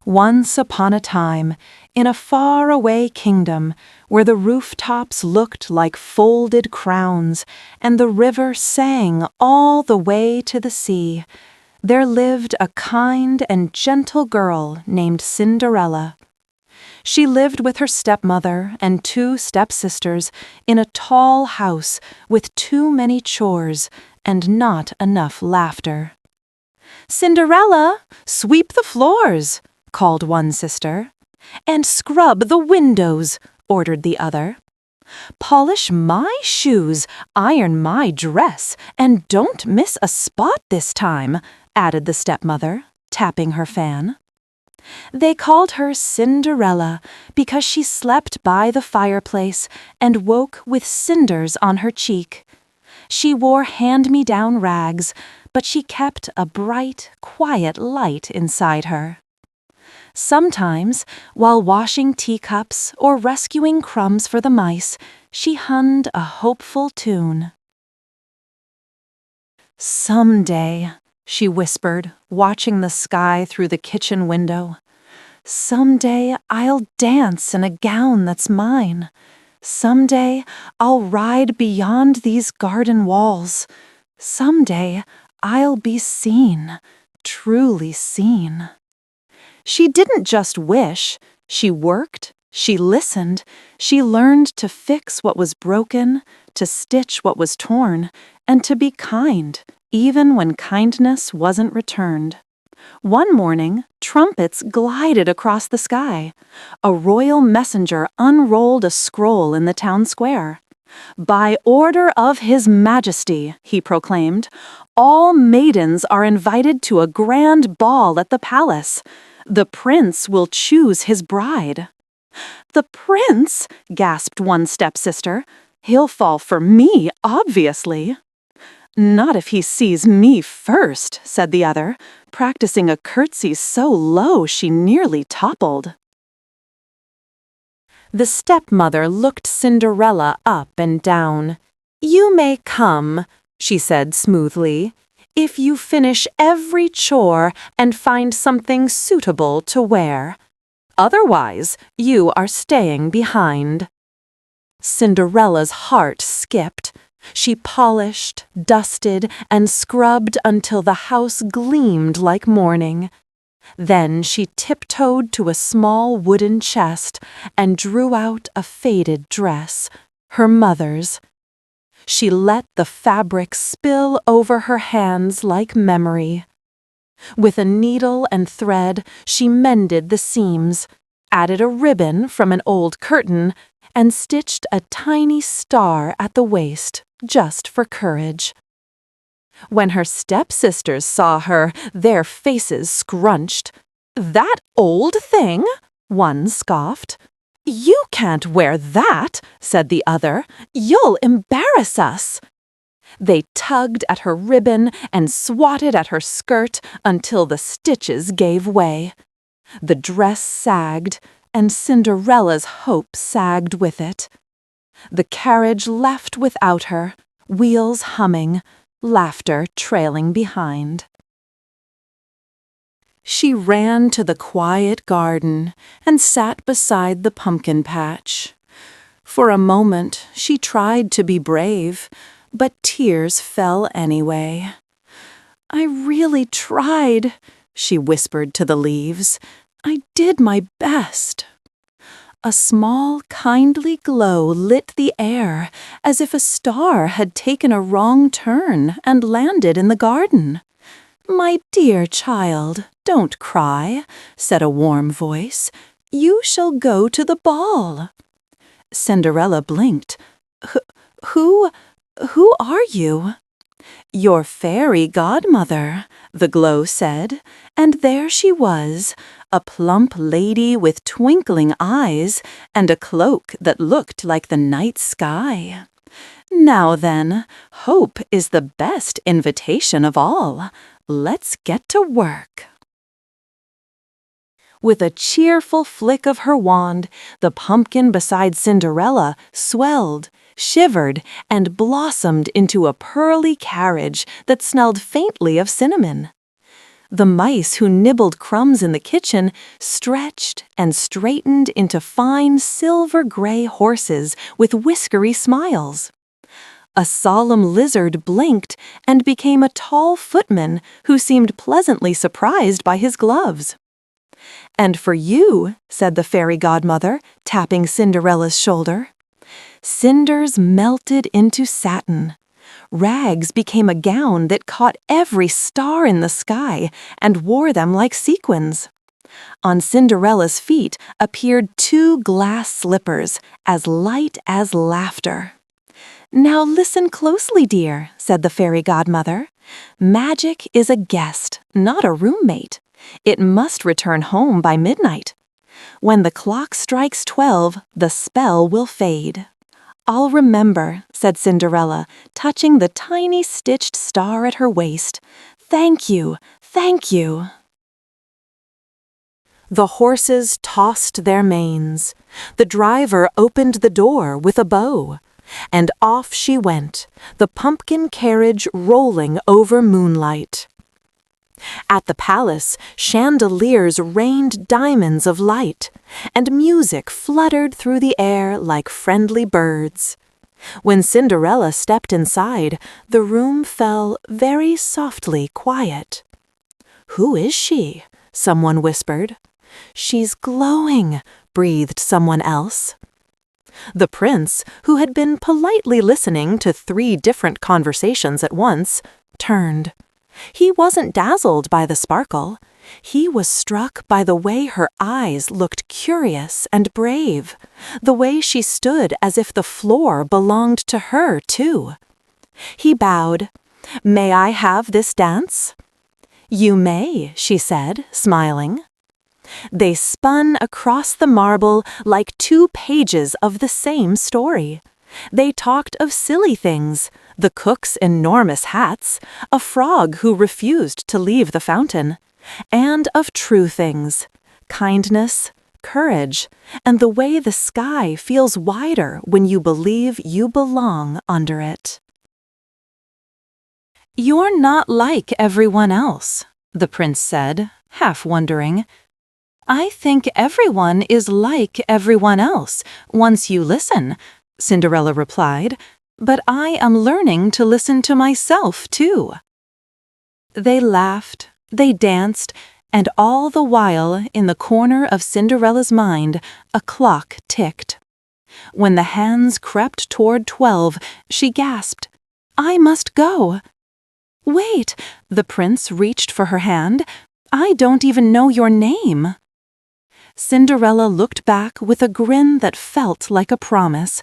Once upon a time, in a far-away kingdom, where the rooftops looked like folded crowns and the river sang all the way to the sea, there lived a kind and gentle girl named Cinderella. She lived with her stepmother and two stepsisters in a tall house with too many chores and not enough laughter. "Cinderella, sweep the floors," called one sister. "And scrub the windows," ordered the other. "Polish my shoes, iron my dress, and don't miss a spot this time," added the stepmother, tapping her fan. They called her Cinderella because she slept by the fireplace and woke with cinders on her cheek. She wore hand-me-down rags, but she kept a bright, quiet light inside her. Sometimes, while washing teacups or rescuing crumbs for the mice, she hummed a hopeful tune. "Someday," she whispered, watching the sky through the kitchen window. "Someday I'll dance in a gown that's mine. Someday I'll ride beyond these garden walls. Someday I'll be seen, truly seen." She didn't just wish. She worked, she listened, she learned to fix what was broken, to stitch what was torn, and to be kind, even when kindness wasn't returned. One morning, trumpets glided across the sky. A royal messenger unrolled a scroll in the town square. "By order of His Majesty," he proclaimed, "all maidens are invited to a grand ball at the palace. The prince will choose his bride." "The prince?" gasped one stepsister. "He'll fall for me, obviously." "Not if he sees me first," said the other, practicing a curtsy so low she nearly toppled. The stepmother looked Cinderella up and down. "You may come," she said smoothly, "if you finish every chore and find something suitable to wear. Otherwise, you are staying behind." Cinderella's heart skipped. She polished, dusted, and scrubbed until the house gleamed like morning. Then she tiptoed to a small wooden chest and drew out a faded dress, her mother's. She let the fabric spill over her hands like memory. With a needle and thread, she mended the seams, added a ribbon from an old curtain, and stitched a tiny star at the waist, just for courage. When her stepsisters saw her, their faces scrunched. "That old thing?" one scoffed. "You can't wear that," said the other. "You'll embarrass us." They tugged at her ribbon and swatted at her skirt until the stitches gave way. The dress sagged, and Cinderella's hope sagged with it. The carriage left without her, wheels humming, laughter trailing behind. She ran to the quiet garden and sat beside the pumpkin patch. For a moment, she tried to be brave, but tears fell anyway. "I really tried," she whispered to the leaves. "I did my best." A small, kindly glow lit the air, as if a star had taken a wrong turn and landed in the garden. "My dear child, don't cry," said a warm voice. "You shall go to the ball." Cinderella blinked. Who are you?" "Your fairy godmother," the glow said, and there she was, a plump lady with twinkling eyes and a cloak that looked like the night sky. "Now then, hope is the best invitation of all. Let's get to work." With a cheerful flick of her wand, the pumpkin beside Cinderella swelled, shivered, and blossomed into a pearly carriage that smelled faintly of cinnamon. The mice who nibbled crumbs in the kitchen stretched and straightened into fine silver-gray horses with whiskery smiles. A solemn lizard blinked and became a tall footman who seemed pleasantly surprised by his gloves. "And for you," said the fairy godmother, tapping Cinderella's shoulder. Cinders melted into satin. Rags became a gown that caught every star in the sky and wore them like sequins. On Cinderella's feet appeared 2 glass slippers, as light as laughter. "Now listen closely, dear," said the fairy godmother. "Magic is a guest, not a roommate. It must return home by midnight. When the clock strikes 12, the spell will fade." "I'll remember," said Cinderella, touching the tiny stitched star at her waist. "Thank you, thank you." The horses tossed their manes. The driver opened the door with a bow. And off she went, the pumpkin carriage rolling over moonlight. At the palace, chandeliers rained diamonds of light, and music fluttered through the air like friendly birds. When Cinderella stepped inside, the room fell very softly quiet. "Who is she?" someone whispered. "She's glowing," breathed someone else. The prince, who had been politely listening to 3 different conversations at once, turned. He wasn't dazzled by the sparkle. He was struck by the way her eyes looked curious and brave, the way she stood as if the floor belonged to her, too. He bowed. "May I have this dance?" "You may," she said, smiling. They spun across the marble like 2 pages of the same story. They talked of silly things, the cook's enormous hats, a frog who refused to leave the fountain, and of true things, kindness, courage, and the way the sky feels wider when you believe you belong under it. "You're not like everyone else," the prince said, half wondering. "I think everyone is like everyone else, once you listen," Cinderella replied, "but I am learning to listen to myself, too." They laughed, they danced, and all the while, in the corner of Cinderella's mind, a clock ticked. When the hands crept toward 12, she gasped, "I must go." "Wait," the prince reached for her hand. "I don't even know your name." Cinderella looked back with a grin that felt like a promise.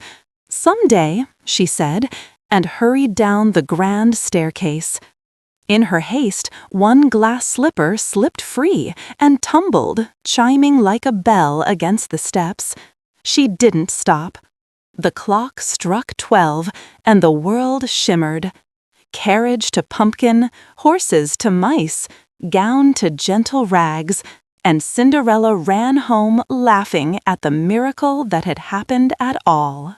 "Someday," she said, and hurried down the grand staircase. In her haste, 1 glass slipper slipped free and tumbled, chiming like a bell against the steps. She didn't stop. The clock struck 12, and the world shimmered. Carriage to pumpkin, horses to mice, gown to gentle rags, and Cinderella ran home laughing at the miracle that had happened at all.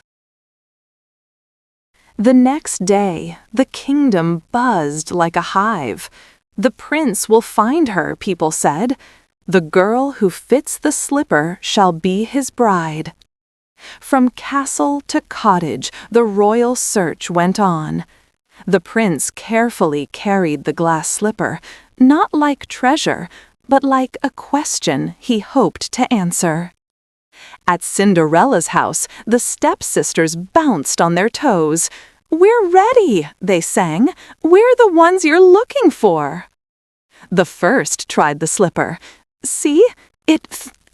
The next day, the kingdom buzzed like a hive. "The prince will find her," people said. "The girl who fits the slipper shall be his bride." From castle to cottage, the royal search went on. The prince carefully carried the glass slipper, not like treasure, but like a question he hoped to answer. At Cinderella's house, the stepsisters bounced on their toes. "We're ready," they sang. "We're the ones you're looking for." The first tried the slipper. "See?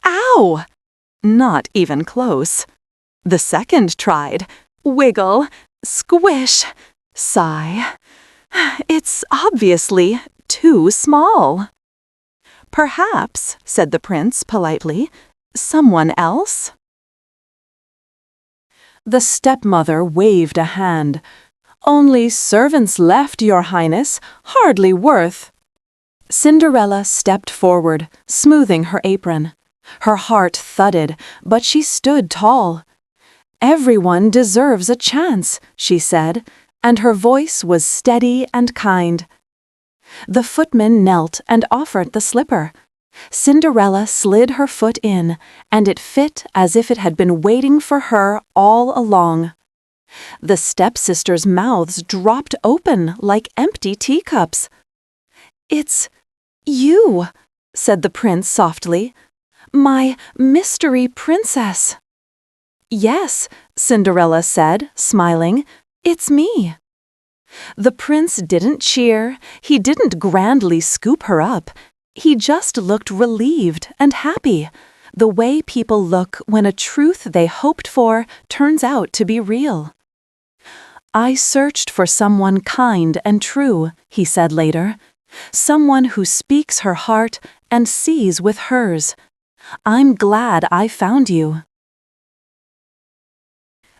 Ow!" Not even close. The second tried. Wiggle, squish, sigh. "It's obviously too small." "Perhaps," said the prince politely, "someone else?" The stepmother waved a hand. "Only servants left, your highness, hardly worth." Cinderella stepped forward, smoothing her apron. Her heart thudded, but she stood tall. "Everyone deserves a chance," she said, and her voice was steady and kind. The footman knelt and offered the slipper. Cinderella slid her foot in, and it fit as if it had been waiting for her all along. The stepsisters' mouths dropped open like empty teacups. "It's you," said the prince softly. "My mystery princess." "Yes," Cinderella said, smiling. "It's me." The prince didn't cheer, he didn't grandly scoop her up. He just looked relieved and happy, the way people look when a truth they hoped for turns out to be real. "I searched for someone kind and true," he said later. "Someone who speaks her heart and sees with hers. I'm glad I found you."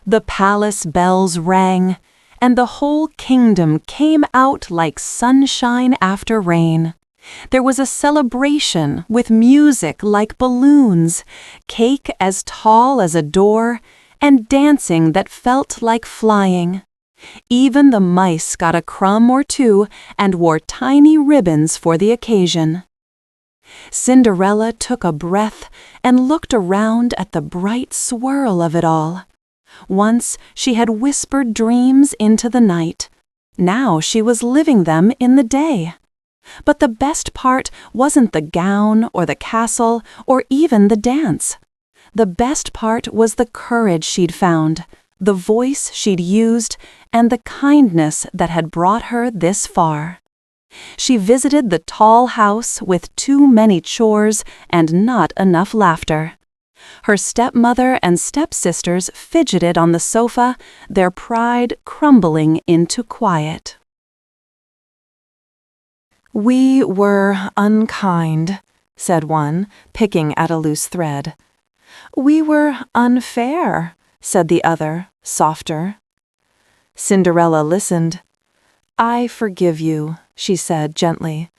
The palace bells rang, and the whole kingdom came out like sunshine after rain. There was a celebration with music like balloons, cake as tall as a door, and dancing that felt like flying. Even the mice got a crumb or two and wore tiny ribbons for the occasion. Cinderella took a breath and looked around at the bright swirl of it all. Once she had whispered dreams into the night. Now she was living them in the day. But the best part wasn't the gown or the castle or even the dance. The best part was the courage she'd found, the voice she'd used, and the kindness that had brought her this far. She visited the tall house with too many chores and not enough laughter. Her stepmother and stepsisters fidgeted on the sofa, their pride crumbling into quiet. "We were unkind," said one, picking at a loose thread. "We were unfair," said the other, softer. Cinderella listened. "I forgive you," she said gently.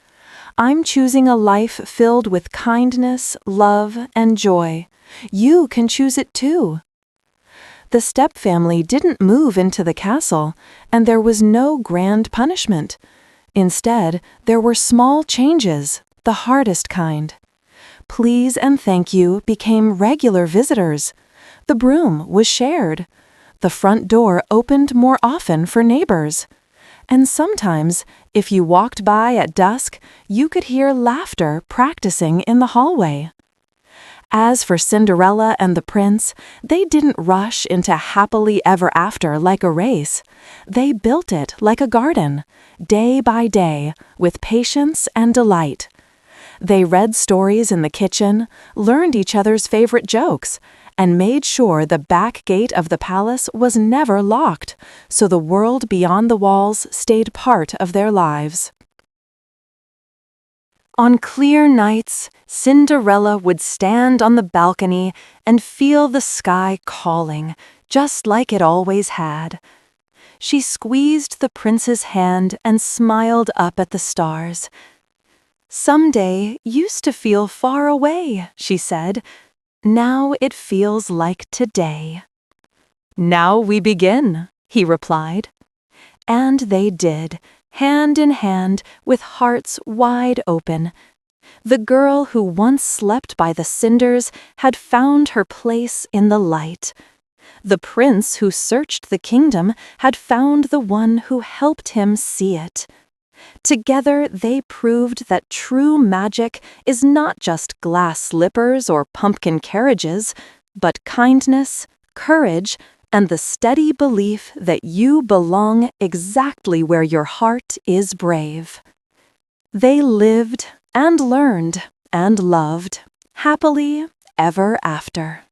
"I'm choosing a life filled with kindness, love, and joy. You can choose it too." The stepfamily didn't move into the castle, and there was no grand punishment. Instead, there were small changes, the hardest kind. Please and thank you became regular visitors. The broom was shared. The front door opened more often for neighbors. And sometimes, if you walked by at dusk, you could hear laughter practicing in the hallway. As for Cinderella and the prince, they didn't rush into happily ever after like a race. They built it like a garden, day by day, with patience and delight. They read stories in the kitchen, learned each other's favorite jokes, and made sure the back gate of the palace was never locked, so the world beyond the walls stayed part of their lives. On clear nights, Cinderella would stand on the balcony and feel the sky calling, just like it always had. She squeezed the prince's hand and smiled up at the stars. "Someday used to feel far away," she said. "Now it feels like today." "Now we begin," he replied. And they did, hand in hand, with hearts wide open. The girl who once slept by the cinders had found her place in the light. The prince who searched the kingdom had found the one who helped him see it. Together they proved that true magic is not just glass slippers or pumpkin carriages, but kindness, courage, and the steady belief that you belong exactly where your heart is brave. They lived and learned and loved happily ever after.